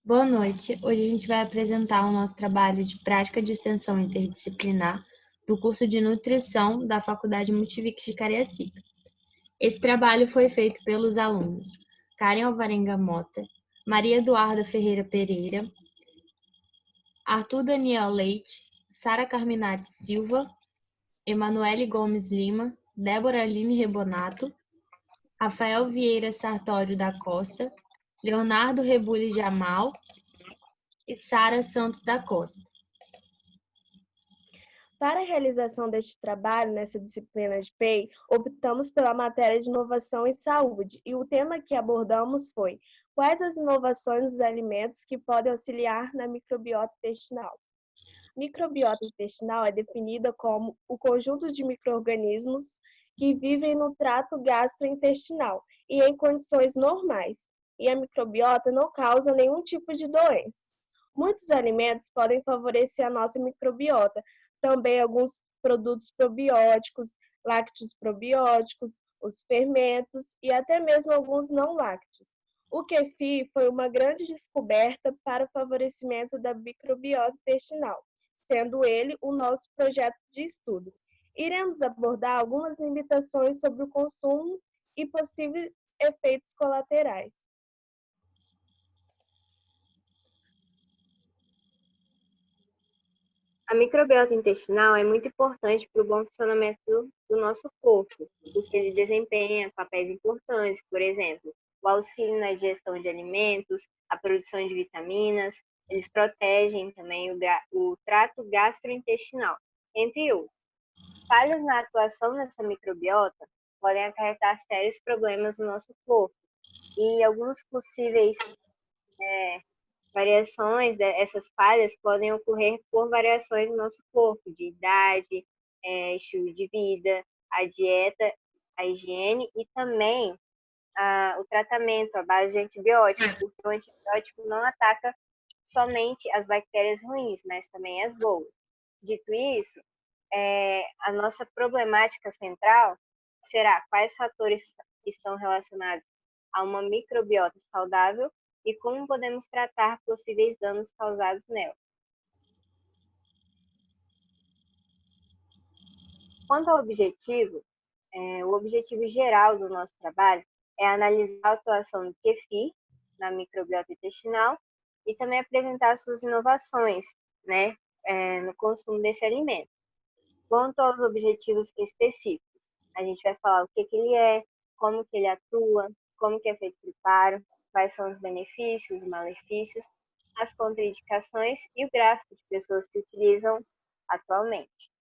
Boa noite. Hoje a gente vai apresentar o nosso trabalho de prática de extensão interdisciplinar do curso de nutrição da Faculdade Multivix de Cariacica. Esse trabalho foi feito pelos alunos Karen Alvarenga Mota, Maria Eduarda Ferreira Pereira, Arthur Daniel Leite, Sara Carminati Silva, Emanuele Gomes Lima, Débora Aline Rebonato, Rafael Vieira Sartório da Costa, Leonardo Rebule Jamal e Sara Santos da Costa. Para a realização deste trabalho, nessa disciplina de PEI, optamos pela matéria de inovação em saúde e o tema que abordamos foi: quais as inovações dos alimentos que podem auxiliar na microbiota intestinal? Microbiota intestinal é definida como o conjunto de micro-organismos que vivem no trato gastrointestinal e em condições normais, e a microbiota não causa nenhum tipo de doença. Muitos alimentos podem favorecer a nossa microbiota, também alguns produtos probióticos, lácteos probióticos, os fermentos e até mesmo alguns não lácteos. O kefir foi uma grande descoberta para o favorecimento da microbiota intestinal, sendo ele o nosso projeto de estudo. Iremos abordar algumas limitações sobre o consumo e possíveis efeitos colaterais. A microbiota intestinal é muito importante para o bom funcionamento do nosso corpo, porque ele desempenha papéis importantes, por exemplo, o auxílio na digestão de alimentos, a produção de vitaminas, eles protegem também o trato gastrointestinal, entre outros. Falhas na atuação dessa microbiota podem acarretar sérios problemas no nosso corpo, e alguns possíveis variações, essas falhas podem ocorrer por variações no nosso corpo, de idade, estilo de vida, a dieta, a higiene e também o tratamento à base de antibiótico, porque o antibiótico não ataca somente as bactérias ruins, mas também as boas. Dito isso, a nossa problemática central será quais fatores estão relacionados a uma microbiota saudável e como podemos tratar possíveis danos causados nela. Quanto ao objetivo, o objetivo geral do nosso trabalho é analisar a atuação do kefir na microbiota intestinal e também apresentar suas inovações, né, no consumo desse alimento. Quanto aos objetivos específicos, a gente vai falar o que ele é, como que ele atua, como que é feito o preparo, quais são os benefícios, os malefícios, as contraindicações e o gráfico de pessoas que utilizam atualmente.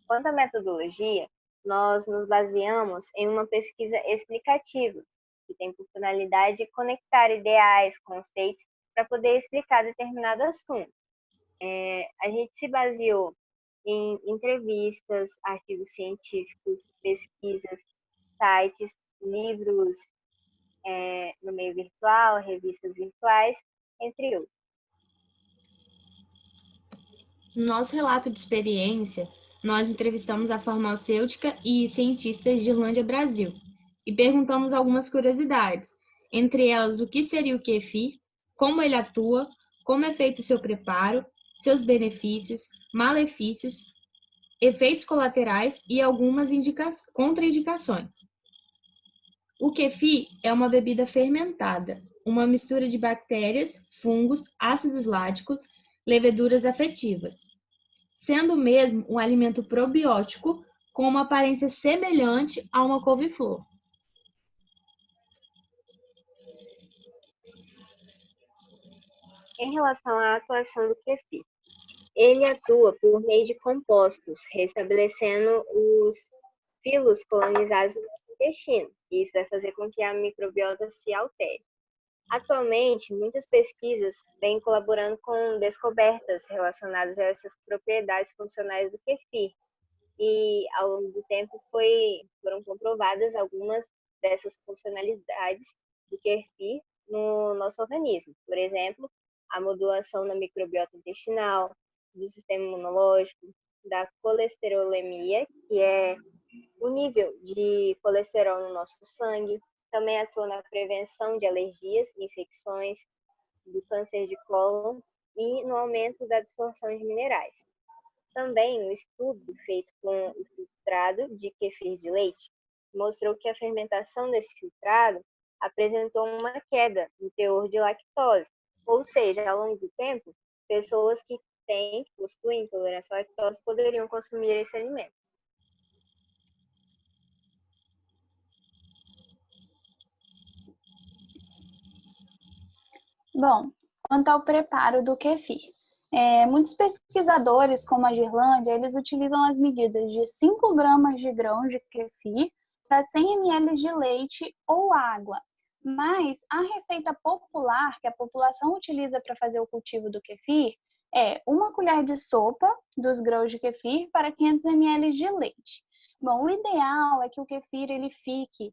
Quanto à metodologia, nós nos baseamos em uma pesquisa explicativa, que tem por finalidade conectar ideais, conceitos, para poder explicar determinado assunto. A gente se baseou em entrevistas, artigos científicos, pesquisas, sites, livros no meio virtual, revistas virtuais, entre outros. No nosso relato de experiência, nós entrevistamos a farmacêutica e cientistas de Irlândia, Brasil, e perguntamos algumas curiosidades, entre elas o que seria o kefir, como ele atua, como é feito o seu preparo, seus benefícios, malefícios, efeitos colaterais e algumas contraindicações. O kefir é uma bebida fermentada, uma mistura de bactérias, fungos, ácidos láticos, leveduras afetivas, sendo mesmo um alimento probiótico com uma aparência semelhante a uma couve-flor. Em relação à atuação do kefir, ele atua por meio de compostos, restabelecendo os filos colonizados no intestino. E isso vai fazer com que a microbiota se altere. Atualmente, muitas pesquisas vêm colaborando com descobertas relacionadas a essas propriedades funcionais do kefir. E, ao longo do tempo, foram comprovadas algumas dessas funcionalidades do kefir no nosso organismo. Por exemplo, a modulação da microbiota intestinal, do sistema imunológico, da colesterolemia, que é o nível de colesterol no nosso sangue, também atua na prevenção de alergias, infecções, do câncer de cólon e no aumento da absorção de minerais. Também um estudo feito com o filtrado de kefir de leite mostrou que a fermentação desse filtrado apresentou uma queda no teor de lactose, ou seja, ao longo do tempo, pessoas que possuem intolerância à lactose poderiam consumir esse alimento. Bom, quanto ao preparo do kefir, muitos pesquisadores, como a Girlândia, eles utilizam as medidas de 5 gramas de grãos de kefir para 100 ml de leite ou água. Mas a receita popular que a população utiliza para fazer o cultivo do kefir é 1 colher de sopa dos grãos de kefir para 500 ml de leite. Bom, o ideal é que o kefir ele fique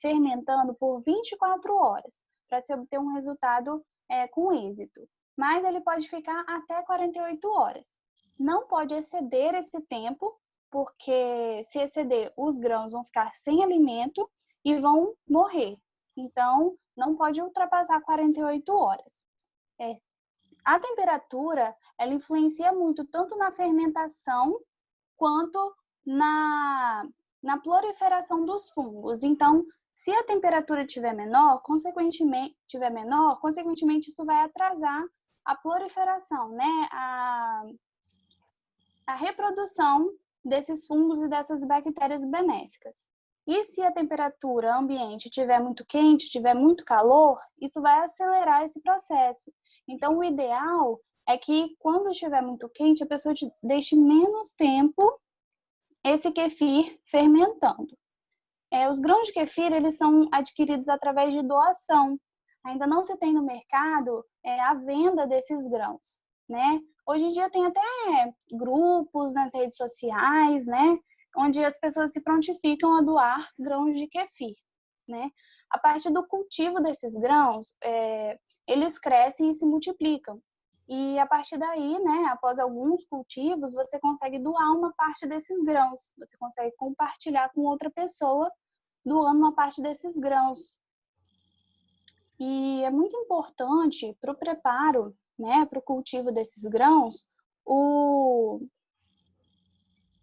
fermentando por 24 horas para se obter um resultado com êxito. Mas ele pode ficar até 48 horas. Não pode exceder esse tempo, porque se exceder, os grãos vão ficar sem alimento e vão morrer. Então, não pode ultrapassar 48 horas. A temperatura, ela influencia muito, tanto na fermentação, quanto na proliferação dos fungos. Então, se a temperatura estiver menor, consequentemente isso vai atrasar a proliferação, né? A reprodução desses fungos e dessas bactérias benéficas. E se a temperatura ambiente estiver muito quente, estiver muito calor, isso vai acelerar esse processo. Então, o ideal é que, quando estiver muito quente, a pessoa deixe menos tempo esse kefir fermentando. Os grãos de kefir, eles são adquiridos através de doação. Ainda não se tem no mercado a venda desses grãos, né? Hoje em dia tem até grupos nas redes sociais, né? Onde as pessoas se prontificam a doar grãos de kefir, né? A partir do cultivo desses grãos, eles crescem e se multiplicam. E a partir daí, né, após alguns cultivos, você consegue doar uma parte desses grãos. Você consegue compartilhar com outra pessoa, doando uma parte desses grãos. E é muito importante para o preparo, né, para o cultivo desses grãos,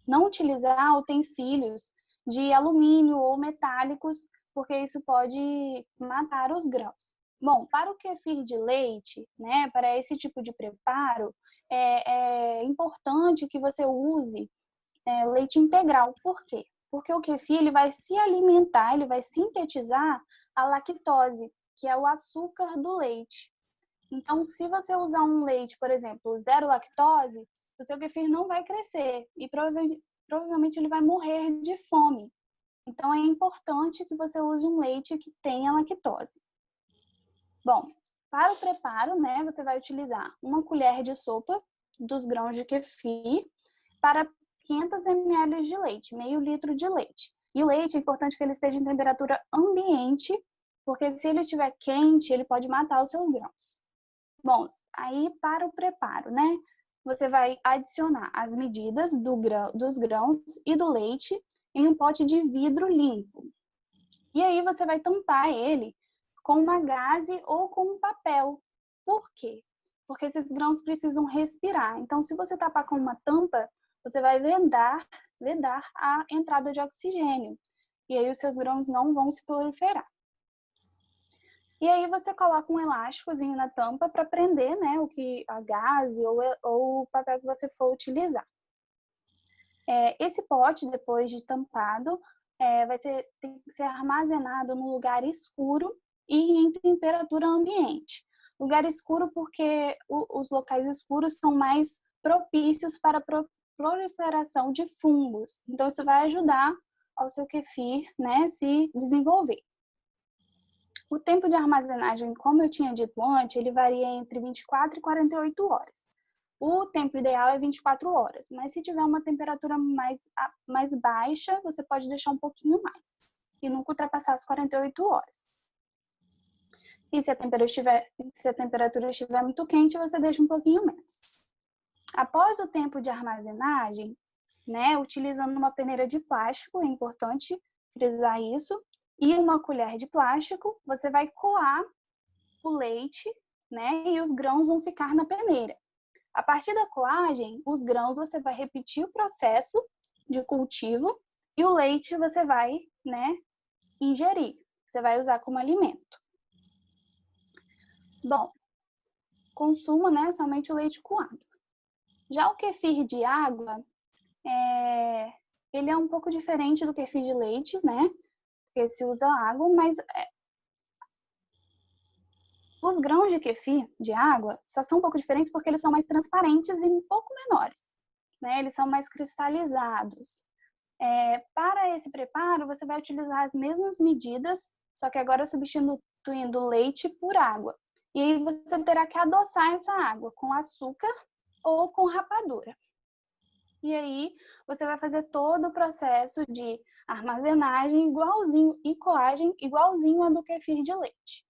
não utilizar utensílios de alumínio ou metálicos, porque isso pode matar os grãos. Bom, para o kefir de leite, né, para esse tipo de preparo, é importante que você use leite integral. Por quê? Porque o kefir ele vai se alimentar, ele vai sintetizar a lactose, que é o açúcar do leite. Então, se você usar um leite, por exemplo, 0 lactose, o seu kefir não vai crescer e provavelmente ele vai morrer de fome. Então, é importante que você use um leite que tenha lactose. Bom, para o preparo, né, você vai utilizar 1 colher de sopa dos grãos de kefir para 500 ml de leite, meio litro de leite. E o leite é importante que ele esteja em temperatura ambiente, porque se ele estiver quente, ele pode matar os seus grãos. Bom, aí para o preparo, né, você vai adicionar as medidas dos grãos e do leite em um pote de vidro limpo. E aí você vai tampar ele com uma gaze ou com um papel. Por quê? Porque esses grãos precisam respirar. Então, se você tapar com uma tampa, você vai vedar a entrada de oxigênio. E aí os seus grãos não vão se proliferar. E aí você coloca um elásticozinho na tampa para prender, né, a gaze ou o papel que você for utilizar. Esse pote, depois de tampado, tem que ser armazenado num lugar escuro e em temperatura ambiente. Lugar escuro porque os locais escuros são mais propícios para a proliferação de fungos. Então, isso vai ajudar ao seu kefir, né, se desenvolver. O tempo de armazenagem, como eu tinha dito antes, ele varia entre 24 e 48 horas. O tempo ideal é 24 horas, mas se tiver uma temperatura mais baixa, você pode deixar um pouquinho mais e nunca ultrapassar as 48 horas. E se a temperatura estiver muito quente, você deixa um pouquinho menos. Após o tempo de armazenagem, né, utilizando uma peneira de plástico, é importante frisar isso, e uma colher de plástico, você vai coar o leite, né? E os grãos vão ficar na peneira. A partir da coagem, os grãos você vai repetir o processo de cultivo e o leite você vai, né, ingerir. Você vai usar como alimento. Bom, consuma, né, somente o leite coado. Já o kefir de água, ele é um pouco diferente do kefir de leite, né? Porque se usa água, mas os grãos de kefir de água só são um pouco diferentes porque eles são mais transparentes e um pouco menores, né? Eles são mais cristalizados. Para esse preparo, você vai utilizar as mesmas medidas, só que agora substituindo leite por água. E aí você terá que adoçar essa água com açúcar ou com rapadura. E aí você vai fazer todo o processo de armazenagem igualzinho e coagem igualzinho a do kefir de leite.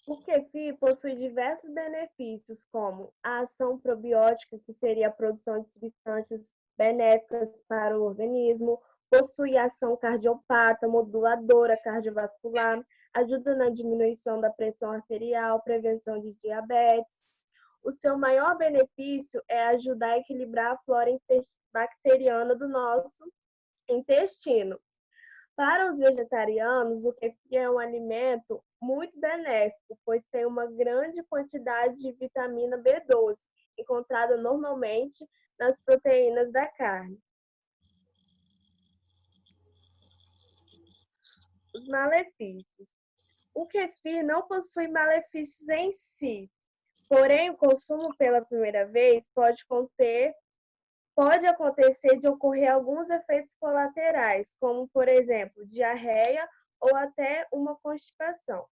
O kefir possui diversos benefícios, como a ação probiótica, que seria a produção de substâncias benéficas para o organismo, possui ação cardiopata, moduladora, cardiovascular, ajuda na diminuição da pressão arterial, prevenção de diabetes. O seu maior benefício é ajudar a equilibrar a flora bacteriana do nosso intestino. Para os vegetarianos, o kefir é um alimento muito benéfico, pois tem uma grande quantidade de vitamina B12, encontrada normalmente nas proteínas da carne. Os malefícios. O kefir não possui malefícios em si, porém o consumo pela primeira vez pode acontecer de ocorrer alguns efeitos colaterais, como, por exemplo, diarreia ou até uma constipação.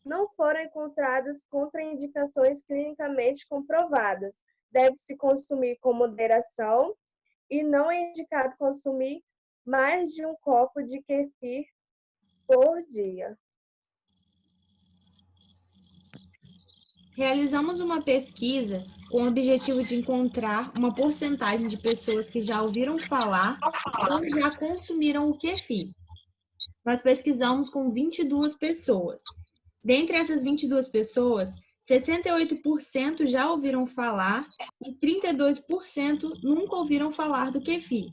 Não foram encontradas contraindicações clinicamente comprovadas. Deve-se consumir com moderação e não é indicado consumir mais de um copo de kefir por dia. Realizamos uma pesquisa com o objetivo de encontrar uma porcentagem de pessoas que já ouviram falar ou já consumiram o kefir. Nós pesquisamos com 22 pessoas. Dentre essas 22 pessoas, 68% já ouviram falar e 32% nunca ouviram falar do kefir.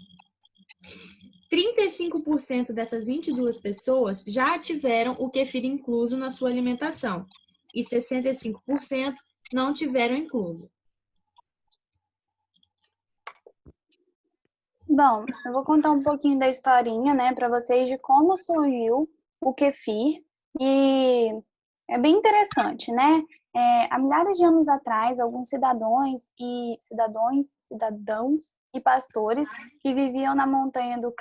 35% dessas 22 pessoas já tiveram o kefir incluso na sua alimentação e 65% não tiveram incluso. Bom, eu vou contar um pouquinho da historinha, né, para vocês de como surgiu o kefir e é bem interessante, né? Há milhares de anos atrás, alguns cidadãos e pastores que viviam na montanha do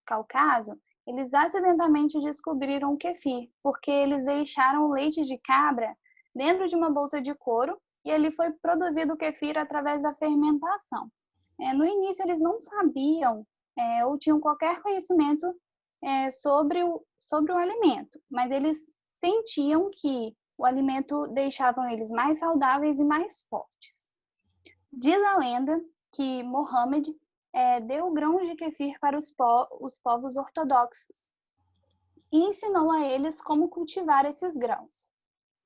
Cáucaso, eles acidentalmente descobriram o kefir, porque eles deixaram o leite de cabra dentro de uma bolsa de couro e ali foi produzido o kefir através da fermentação. No início, eles não sabiam ou tinham qualquer conhecimento sobre o alimento, mas eles sentiam que o alimento deixava eles mais saudáveis e mais fortes. Diz a lenda que Mohammed deu grãos de kefir para os povos ortodoxos e ensinou a eles como cultivar esses grãos.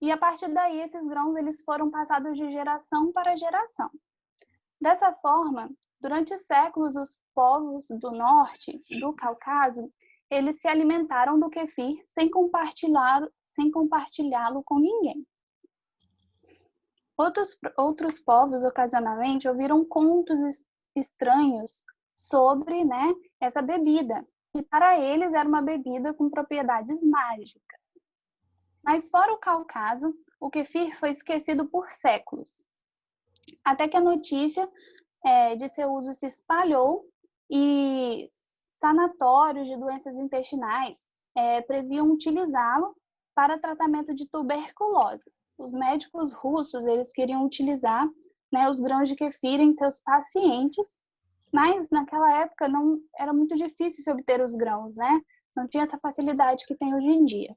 E a partir daí, esses grãos eles foram passados de geração para geração. Dessa forma, durante séculos, os povos do norte, do Cáucaso, eles se alimentaram do kefir sem compartilhá-lo com ninguém. Outros povos, ocasionalmente, ouviram contos estranhos sobre, né, essa bebida. E para eles era uma bebida com propriedades mágicas. Mas fora o Cáucaso, o kefir foi esquecido por séculos. Até que a notícia de seu uso se espalhou e sanatórios de doenças intestinais previam utilizá-lo para tratamento de tuberculose. Os médicos russos eles queriam utilizar, né, os grãos de kefir em seus pacientes, mas naquela época não era muito difícil se obter os grãos, né? Não tinha essa facilidade que tem hoje em dia.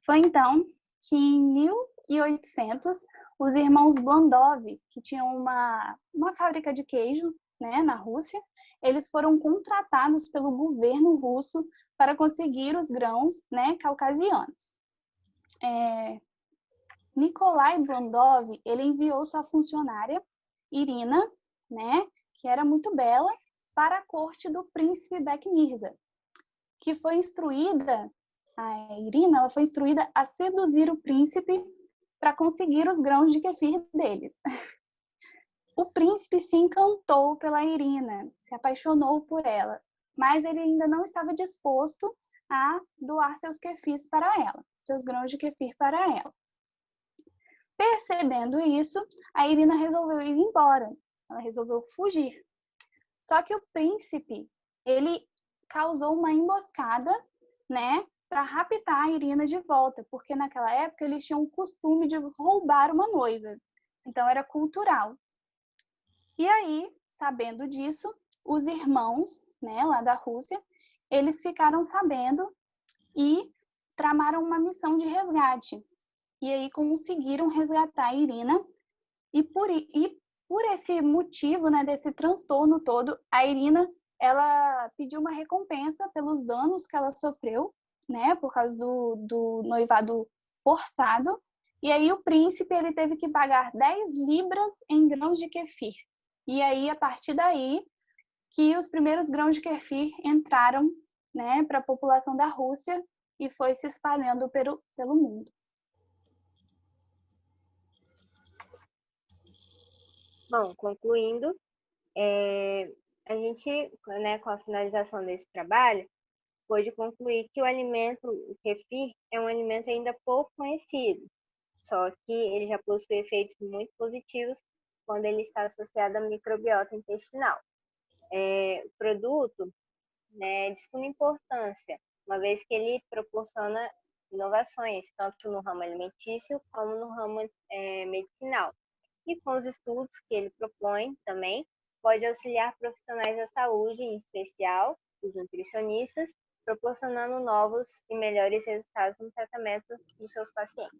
Foi então que em 1800, os irmãos Blandov, que tinham uma fábrica de queijo, né, na Rússia, eles foram contratados pelo governo russo para conseguir os grãos, né, caucasianos. Nikolai Blandov, ele enviou sua funcionária, Irina, né, que era muito bela, para a corte do príncipe Bekmirza, que foi instruída, a Irina, ela foi instruída a seduzir o príncipe para conseguir os grãos de kefir deles. O príncipe se encantou pela Irina, se apaixonou por ela, mas ele ainda não estava disposto a doar seus kefirs para ela, seus grãos de kefir para ela. Percebendo isso, a Irina resolveu ir embora, ela resolveu fugir. Só que o príncipe, ele causou uma emboscada, né, para raptar a Irina de volta, porque naquela época eles tinham o costume de roubar uma noiva. Então era cultural. E aí, sabendo disso, os irmãos, né, lá da Rússia, eles ficaram sabendo e tramaram uma missão de resgate. E aí conseguiram resgatar a Irina. E por esse motivo, né, desse transtorno todo, a Irina, ela pediu uma recompensa pelos danos que ela sofreu, né, por causa do noivado forçado. E aí o príncipe, ele teve que pagar 10 libras em grãos de kefir. E aí, a partir daí, que os primeiros grãos de kefir entraram, né, para a população da Rússia e foi se espalhando pelo mundo. Bom, concluindo, a gente, né, com a finalização desse trabalho, pôde concluir que o alimento, o kefir, é um alimento ainda pouco conhecido, só que ele já possui efeitos muito positivos quando ele está associado à microbiota intestinal. O produto, né, é de suma importância, uma vez que ele proporciona inovações, tanto no ramo alimentício como no ramo medicinal. E com os estudos que ele propõe também, pode auxiliar profissionais da saúde, em especial os nutricionistas, proporcionando novos e melhores resultados no tratamento dos seus pacientes.